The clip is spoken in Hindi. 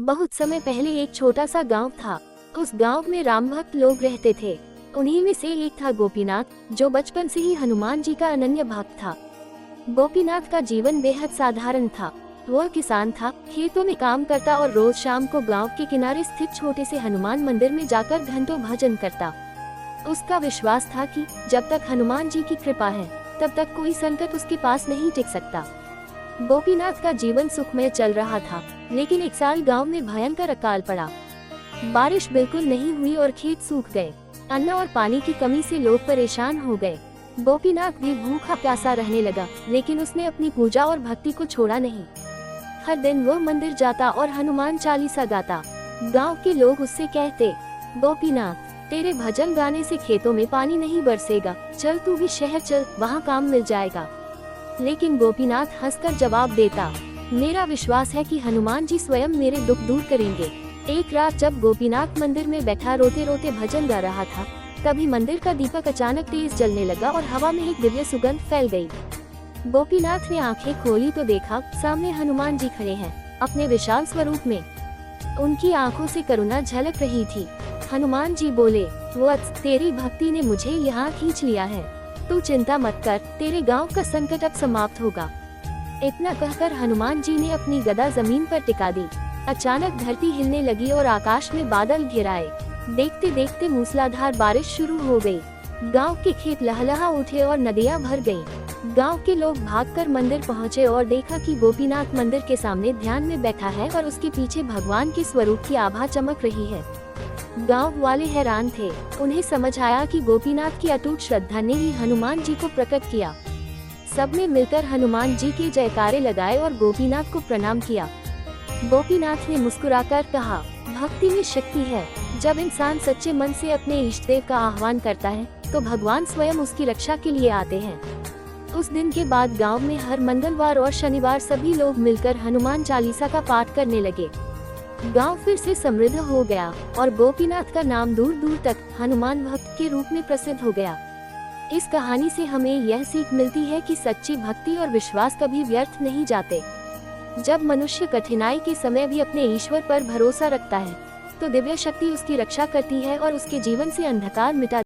बहुत समय पहले एक छोटा सा गांव था। उस गांव में राम भक्त लोग रहते थे। उन्हीं में से एक था गोपीनाथ, जो बचपन से ही हनुमान जी का अनन्य भक्त था। गोपीनाथ का जीवन बेहद साधारण था। वह किसान था, खेतों में काम करता और रोज शाम को गांव के किनारे स्थित छोटे से हनुमान मंदिर में जाकर घंटों भजन करता। उसका विश्वास था कि जब तक हनुमान जी की कृपा है, तब तक कोई संकट उसके पास नहीं टिक सकता। गोपीनाथ का जीवन सुखमय चल रहा था, लेकिन एक साल गांव में भयंकर अकाल पड़ा। बारिश बिल्कुल नहीं हुई और खेत सूख गए। अन्न और पानी की कमी से लोग परेशान हो गए। गोपीनाथ भी भूखा प्यासा रहने लगा, लेकिन उसने अपनी पूजा और भक्ति को छोड़ा नहीं। हर दिन वह मंदिर जाता और हनुमान चालीसा गाता। गांव के लोग उससे कहते, गोपीनाथ, तेरे भजन गाने से खेतों में पानी नहीं बरसेगा, चल तू भी शहर चल, वहाँ काम मिल जाएगा। लेकिन गोपीनाथ हंसकर जवाब देता, मेरा विश्वास है कि हनुमान जी स्वयं मेरे दुख दूर करेंगे। एक रात जब गोपीनाथ मंदिर में बैठा रोते रोते भजन गा रहा था, तभी मंदिर का दीपक अचानक तेज जलने लगा और हवा में एक दिव्य सुगंध फैल गई। गोपीनाथ ने आंखें खोली तो देखा, सामने हनुमान जी खड़े हैं, अपने विशाल स्वरूप में। उनकी आंखों से करुणा झलक रही थी। हनुमान जी बोले, वत्स, तेरी भक्ति ने मुझे यहाँ खींच लिया है। तू चिंता मत कर, तेरे गांव का संकट अब समाप्त होगा। इतना कहकर हनुमान जी ने अपनी गदा जमीन पर टिका दी। अचानक धरती हिलने लगी और आकाश में बादल घिर आए। देखते देखते मूसलाधार बारिश शुरू हो गई। गांव के खेत लहलहा उठे और नदियां भर गईं। गांव के लोग भागकर मंदिर पहुंचे और देखा कि गोपीनाथ मंदिर के सामने ध्यान में बैठा है और उसके पीछे भगवान के स्वरूप की आभा चमक रही है। गांव वाले हैरान थे। उन्हें समझ आया कि गोपीनाथ की अटूट श्रद्धा ने ही हनुमान जी को प्रकट किया। सबने मिलकर हनुमान जी के जयकारे लगाए और गोपीनाथ को प्रणाम किया। गोपीनाथ ने मुस्कुराकर कहा, भक्ति में शक्ति है। जब इंसान सच्चे मन से अपने इष्ट देव का आह्वान करता है, तो भगवान स्वयं उसकी रक्षा के लिए आते हैं। उस दिन के बाद गांव में हर मंगलवार और शनिवार सभी लोग मिलकर हनुमान चालीसा का पाठ करने लगे। गांव फिर से समृद्ध हो गया और गोपीनाथ का नाम दूर दूर तक हनुमान भक्त के रूप में प्रसिद्ध हो गया। इस कहानी से हमें यह सीख मिलती है कि सच्ची भक्ति और विश्वास कभी व्यर्थ नहीं जाते। जब मनुष्य कठिनाई के समय भी अपने ईश्वर पर भरोसा रखता है, तो दिव्य शक्ति उसकी रक्षा करती है और उसके जीवन से अंधकार मिटा